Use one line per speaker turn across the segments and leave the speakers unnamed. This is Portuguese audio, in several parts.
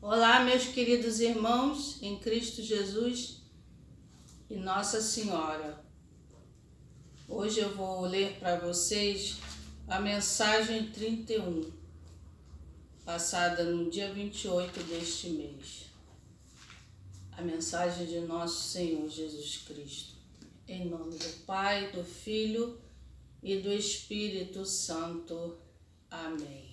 Olá, meus queridos irmãos em Cristo Jesus e Nossa Senhora. Hoje eu vou ler para vocês a mensagem 31, passada no dia 28 deste mês. A mensagem de nosso Senhor Jesus Cristo. Em nome do Pai, do Filho e do Espírito Santo. Amém.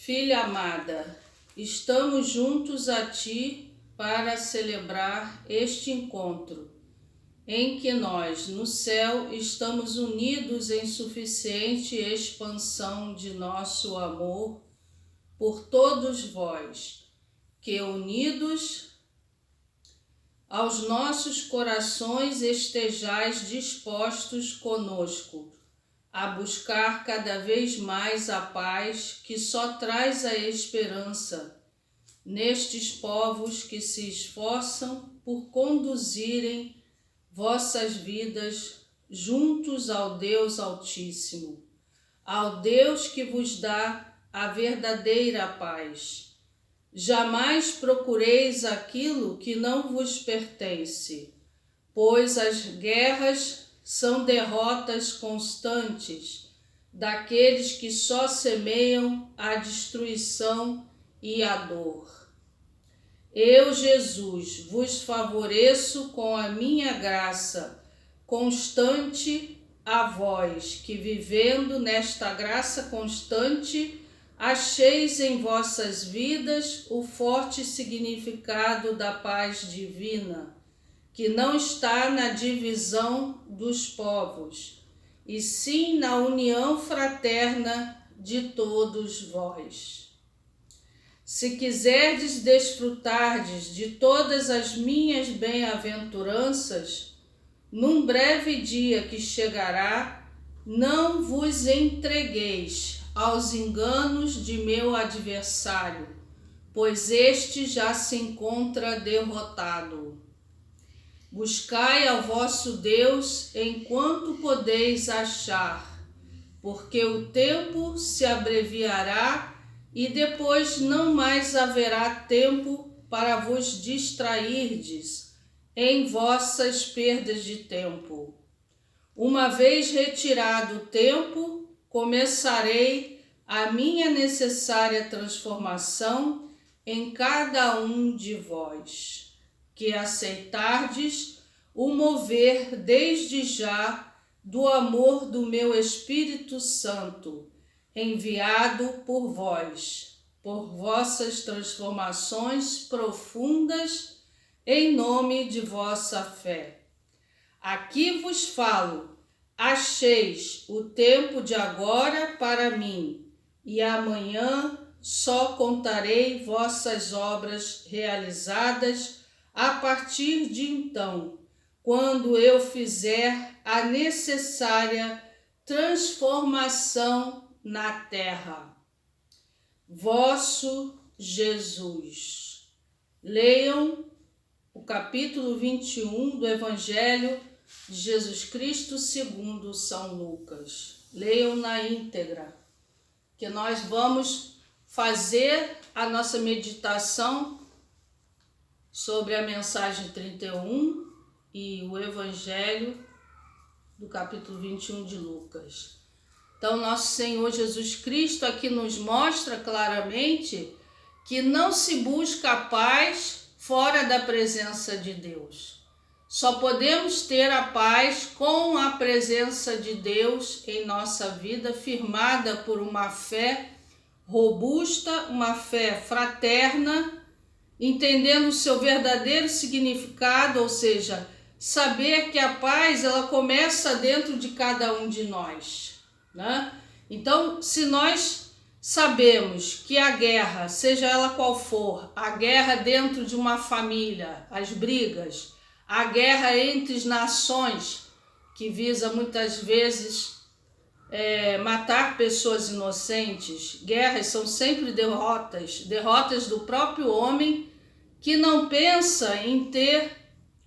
Filha amada, estamos juntos a Ti para celebrar este encontro, em que nós, no céu, estamos unidos em suficiente expansão de nosso amor por todos vós, que unidos aos nossos corações estejais dispostos conosco a buscar cada vez mais a paz que só traz a esperança nestes povos que se esforçam por conduzirem vossas vidas juntos ao Deus Altíssimo, ao Deus que vos dá a verdadeira paz. Jamais procureis aquilo que não vos pertence, pois as guerras são derrotas constantes daqueles que só semeiam a destruição e a dor. Eu, Jesus, vos favoreço com a minha graça constante a vós, que vivendo nesta graça constante, acheis em vossas vidas o forte significado da paz divina, que não está na divisão dos povos, e sim na união fraterna de todos vós. Se quiserdes desfrutardes de todas as minhas bem-aventuranças, num breve dia que chegará, não vos entregueis aos enganos de meu adversário, pois este já se encontra derrotado. Buscai ao vosso Deus enquanto podeis achar, porque o tempo se abreviará e depois não mais haverá tempo para vos distrairdes em vossas perdas de tempo. Uma vez retirado o tempo, começarei a minha necessária transformação em cada um de vós, que aceitardes o mover desde já do amor do meu Espírito Santo, enviado por vós, por vossas transformações profundas em nome de vossa fé. Aqui vos falo, acheis o tempo de agora para mim, e amanhã só contarei vossas obras realizadas a partir de então, quando eu fizer a necessária transformação na terra. Vosso Jesus. Leiam o capítulo 21 do Evangelho de Jesus Cristo segundo São Lucas. Leiam na íntegra, que nós vamos fazer a nossa meditação sobre a mensagem 31 e o Evangelho do capítulo 21 de Lucas. Então, nosso Senhor Jesus Cristo aqui nos mostra claramente que não se busca a paz fora da presença de Deus. Só podemos ter a paz com a presença de Deus em nossa vida, firmada por uma fé robusta, uma fé fraterna, entendendo o seu verdadeiro significado, ou seja, saber que a paz ela começa dentro de cada um de nós, né? Então, se nós sabemos que a guerra, seja ela qual for, a guerra dentro de uma família, as brigas, a guerra entre as nações, que visa muitas vezes matar pessoas inocentes, guerras são sempre derrotas do próprio homem, que não pensa em ter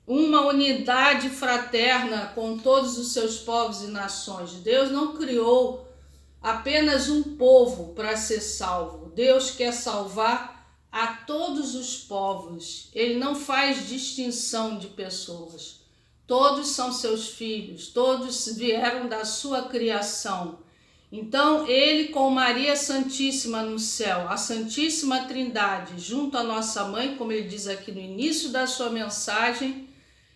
uma unidade fraterna com todos os seus povos e nações. Deus não criou apenas um povo para ser salvo. Deus quer salvar a todos os povos. Ele não faz distinção de pessoas. Todos são seus filhos, todos vieram da sua criação. Então, ele com Maria Santíssima no céu, a Santíssima Trindade, junto à nossa mãe, como ele diz aqui no início da sua mensagem,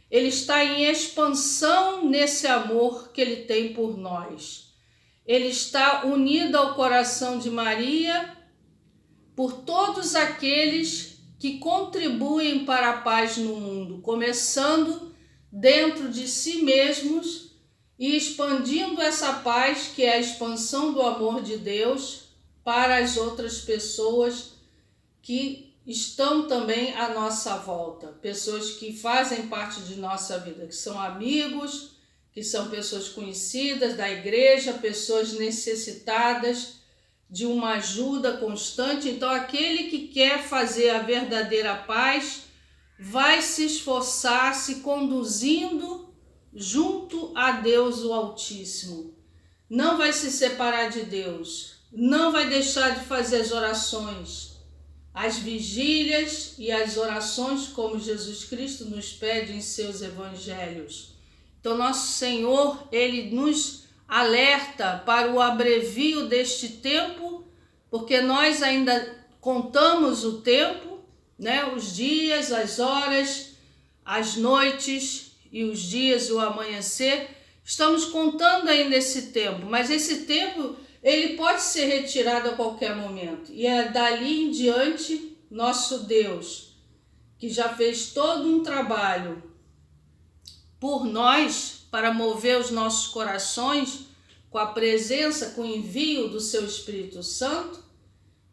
ele está em expansão nesse amor que ele tem por nós. Ele está unido ao coração de Maria por todos aqueles que contribuem para a paz no mundo, começando dentro de si mesmos e expandindo essa paz, que é a expansão do amor de Deus, para as outras pessoas que estão também à nossa volta. Pessoas que fazem parte de nossa vida, que são amigos, que são pessoas conhecidas da igreja, pessoas necessitadas de uma ajuda constante. Então, aquele que quer fazer a verdadeira paz vai se esforçar se conduzindo junto a Deus o Altíssimo. Não vai se separar de Deus, não vai deixar de fazer as orações, as vigílias e as orações como Jesus Cristo nos pede em seus evangelhos. Então, nosso Senhor, ele nos alerta para o abrevio deste tempo, porque nós ainda contamos o tempo, né? Os dias, as horas, as noites e os dias e o amanhecer. Estamos contando ainda esse tempo, mas esse tempo ele pode ser retirado a qualquer momento. E é dali em diante nosso Deus, que já fez todo um trabalho por nós para mover os nossos corações com a presença, com o envio do seu Espírito Santo,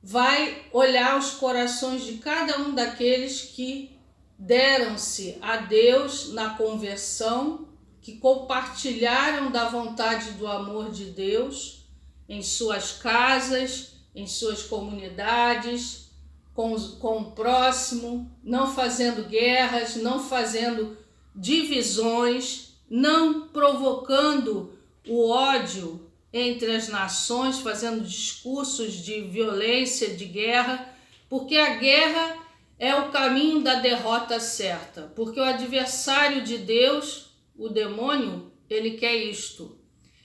vai olhar os corações de cada um daqueles que deram-se a Deus na conversão, que compartilharam da vontade do amor de Deus em suas casas, em suas comunidades, com o próximo, não fazendo guerras, não fazendo divisões, não provocando o ódio entre as nações, fazendo discursos de violência, de guerra, porque a guerra é o caminho da derrota certa, porque o adversário de Deus, o demônio, ele quer isto.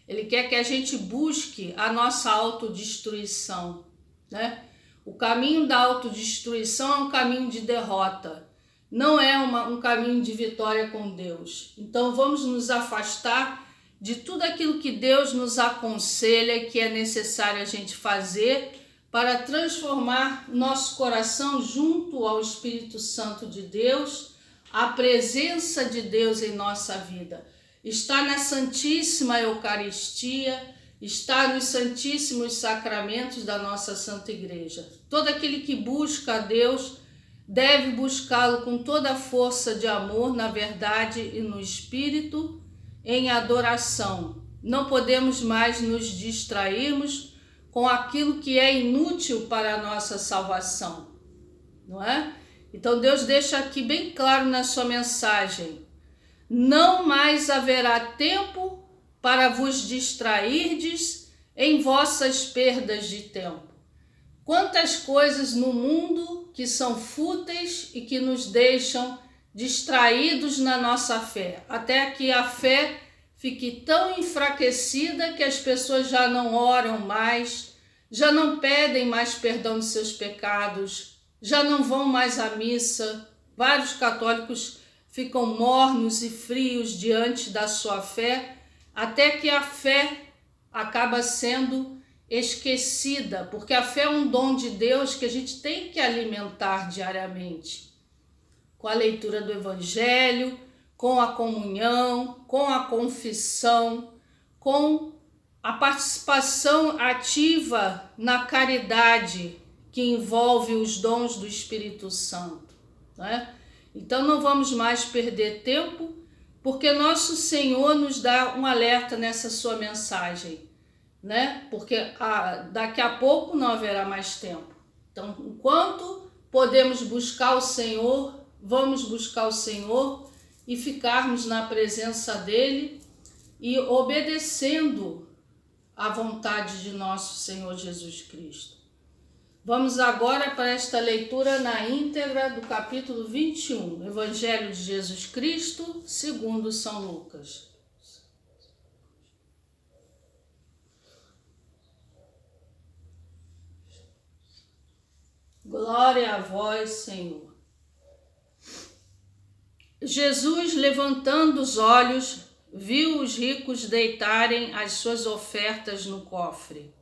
Ele quer que a gente busque a nossa autodestruição, né? O caminho da autodestruição é um caminho de derrota, não é um caminho de vitória com Deus. Então vamos nos afastar de tudo aquilo que Deus nos aconselha que é necessário a gente fazer para transformar nosso coração junto ao Espírito Santo de Deus, a presença de Deus em nossa vida. Está na Santíssima Eucaristia, está nos Santíssimos Sacramentos da nossa Santa Igreja. Todo aquele que busca a Deus deve buscá-lo com toda a força de amor, na verdade e no Espírito, em adoração. Não podemos mais nos distrairmos com aquilo que é inútil para a nossa salvação, não é? Então Deus deixa aqui bem claro na sua mensagem: não mais haverá tempo para vos distrairdes em vossas perdas de tempo. Quantas coisas no mundo que são fúteis e que nos deixam distraídos na nossa fé, até que a fé fique tão enfraquecida que as pessoas já não oram mais, já não pedem mais perdão de seus pecados, já não vão mais à missa. Vários católicos ficam mornos e frios diante da sua fé, até que a fé acaba sendo esquecida, porque a fé é um dom de Deus que a gente tem que alimentar diariamente, com a leitura do Evangelho, com a comunhão, com a confissão, com a participação ativa na caridade que envolve os dons do Espírito Santo, né? Então não vamos mais perder tempo, porque nosso Senhor nos dá um alerta nessa sua mensagem, né? Porque daqui a pouco não haverá mais tempo. Então, enquanto podemos buscar o Senhor, vamos buscar o Senhor e ficarmos na presença dele e obedecendo à vontade de nosso Senhor Jesus Cristo. Vamos agora para esta leitura na íntegra do capítulo 21, Evangelho de Jesus Cristo, segundo São Lucas. Glória a vós, Senhor. Jesus, levantando os olhos, viu os ricos deitarem as suas ofertas no cofre.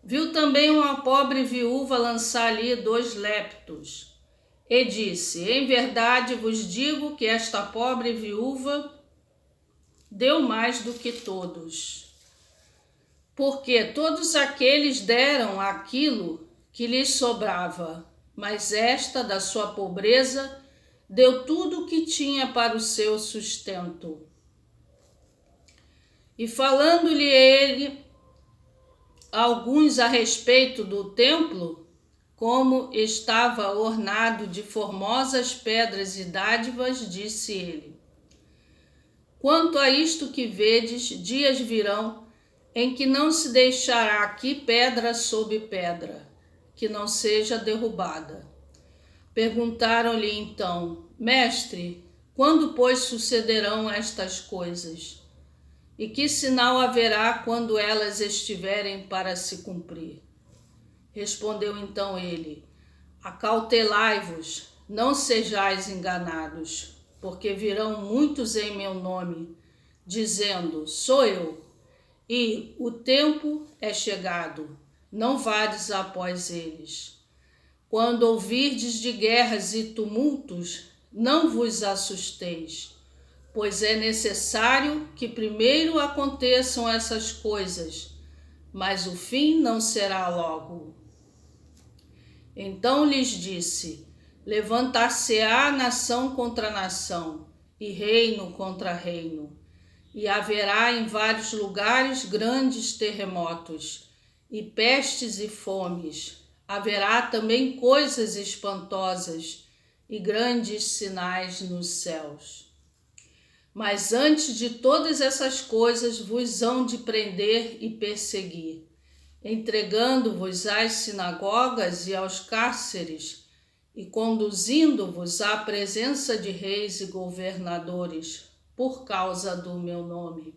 Viu também uma pobre viúva lançar ali 2 leptos. E disse: em verdade vos digo que esta pobre viúva deu mais do que todos. Porque todos aqueles deram aquilo que lhes sobrava, mas esta, da sua pobreza, deu tudo o que tinha para o seu sustento. E falando-lhe ele alguns a respeito do templo, como estava ornado de formosas pedras e dádivas, disse ele: quanto a isto que vedes, dias virão em que não se deixará aqui pedra sobre pedra, que não seja derrubada. Perguntaram-lhe então: mestre, quando, pois, sucederão estas coisas? E que sinal haverá quando elas estiverem para se cumprir? Respondeu então ele: acautelai-vos, não sejais enganados, porque virão muitos em meu nome, dizendo: sou eu, e o tempo é chegado, não vades após eles. Quando ouvirdes de guerras e tumultos, não vos assusteis, pois é necessário que primeiro aconteçam essas coisas, mas o fim não será logo. Então lhes disse: levantar-se-á nação contra nação, e reino contra reino, e haverá em vários lugares grandes terremotos, e pestes e fomes. Haverá também coisas espantosas e grandes sinais nos céus. Mas antes de todas essas coisas vos hão de prender e perseguir, entregando-vos às sinagogas e aos cárceres, e conduzindo-vos à presença de reis e governadores, por causa do meu nome.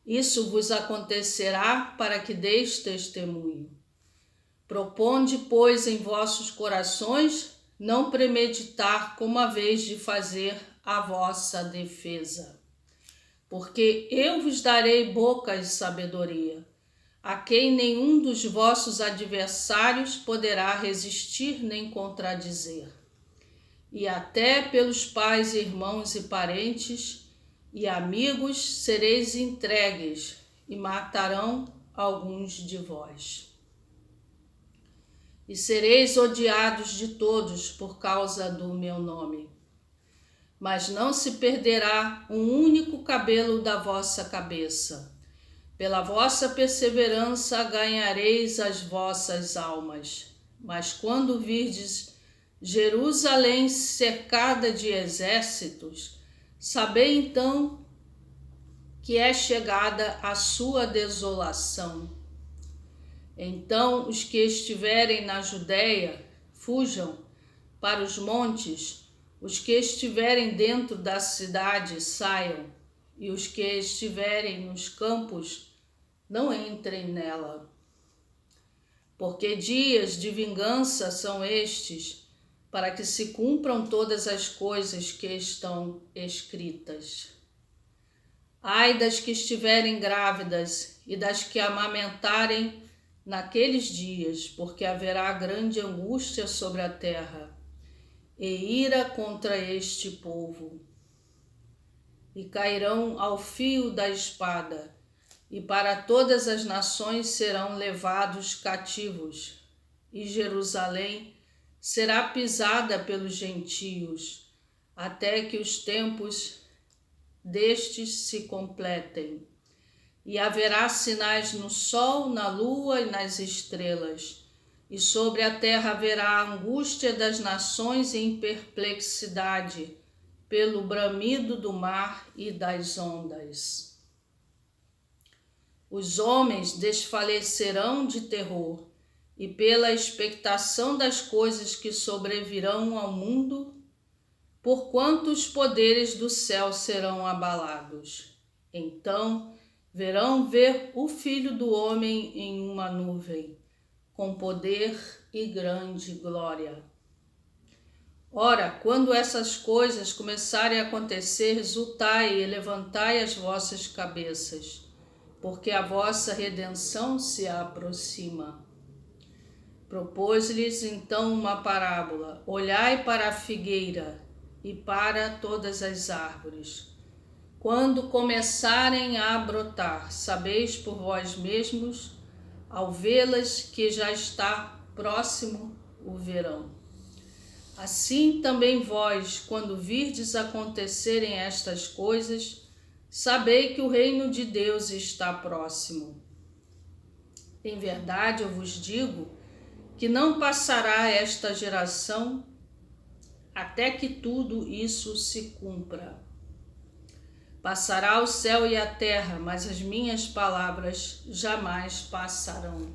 Isso vos acontecerá para que deis testemunho. Proponde, pois, em vossos corações não premeditar como haveis de fazer a vossa defesa. Porque eu vos darei boca de sabedoria, a quem nenhum dos vossos adversários poderá resistir nem contradizer. E até pelos pais, irmãos e parentes e amigos sereis entregues, e matarão alguns de vós. E sereis odiados de todos por causa do meu nome. Mas não se perderá um único cabelo da vossa cabeça. Pela vossa perseverança ganhareis as vossas almas. Mas quando virdes Jerusalém cercada de exércitos, sabei então que é chegada a sua desolação. Então os que estiverem na Judéia fujam para os montes, os que estiverem dentro da cidade saiam, e os que estiverem nos campos não entrem nela. Porque dias de vingança são estes, para que se cumpram todas as coisas que estão escritas. Ai das que estiverem grávidas e das que amamentarem naqueles dias, porque haverá grande angústia sobre a terra e ira contra este povo. E cairão ao fio da espada, e para todas as nações serão levados cativos, e Jerusalém será pisada pelos gentios, até que os tempos destes se completem. E haverá sinais no sol, na lua e nas estrelas, e sobre a terra haverá a angústia das nações em perplexidade, pelo bramido do mar e das ondas. Os homens desfalecerão de terror, e pela expectação das coisas que sobrevirão ao mundo, porquanto os poderes do céu serão abalados. Então verão ver o Filho do Homem em uma nuvem, com poder e grande glória. Ora, quando essas coisas começarem a acontecer, exultai e levantai as vossas cabeças, porque a vossa redenção se aproxima. Propôs-lhes então uma parábola: olhai para a figueira e para todas as árvores. Quando começarem a brotar, sabeis por vós mesmos, ao vê-las, que já está próximo o verão. Assim também vós, quando virdes acontecerem estas coisas, sabei que o reino de Deus está próximo. Em verdade, eu vos digo que não passará esta geração até que tudo isso se cumpra. Passará o céu e a terra, mas as minhas palavras jamais passarão.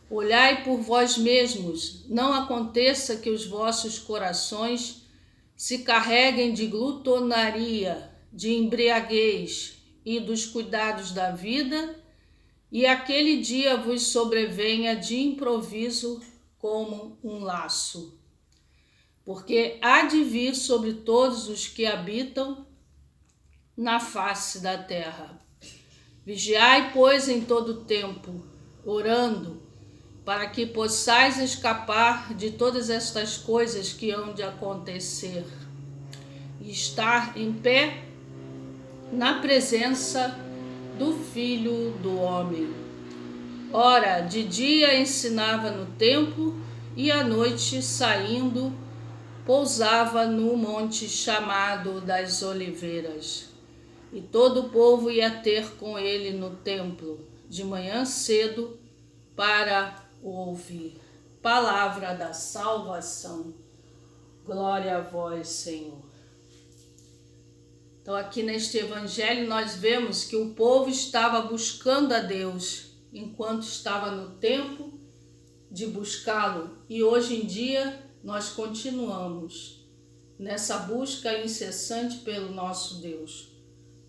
Olhai por vós mesmos, não aconteça que os vossos corações se carreguem de glutonaria, de embriaguez e dos cuidados da vida, e aquele dia vos sobrevenha de improviso como um laço. Porque há de vir sobre todos os que habitam na face da terra. Vigiai, pois, em todo o tempo, orando, para que possais escapar de todas estas coisas que hão de acontecer e estar em pé na presença do Filho do Homem. Ora, de dia ensinava no templo e à noite, saindo, pousava no monte chamado das Oliveiras. E todo o povo ia ter com ele no templo, de manhã cedo, para ouvir. Palavra da salvação. Glória a vós, Senhor. Então, aqui neste evangelho, nós vemos que o povo estava buscando a Deus enquanto estava no tempo de buscá-lo. E hoje em dia, nós continuamos nessa busca incessante pelo nosso Deus,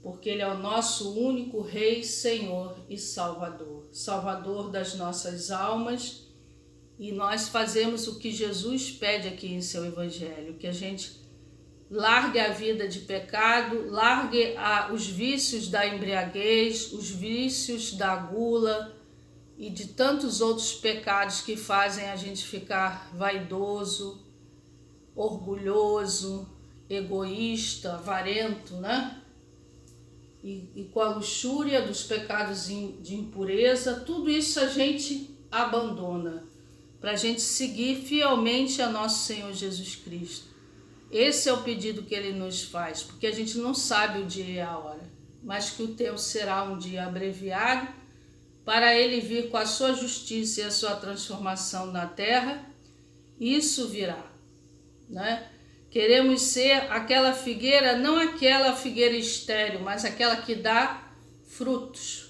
porque Ele é o nosso único Rei, Senhor e Salvador, Salvador das nossas almas. E nós fazemos o que Jesus pede aqui em seu Evangelho, que a gente largue a vida de pecado, largue os vícios da embriaguez, os vícios da gula e de tantos outros pecados que fazem a gente ficar vaidoso, orgulhoso, egoísta, avarento, né? E com a luxúria dos pecados de impureza, tudo isso a gente abandona para a gente seguir fielmente a nosso Senhor Jesus Cristo. Esse é o pedido que Ele nos faz, porque a gente não sabe o dia e a hora, mas que o tempo será um dia abreviado para Ele vir com a sua justiça e a sua transformação na terra. Isso virá, né? Queremos ser aquela figueira, não aquela figueira estéril, mas aquela que dá frutos.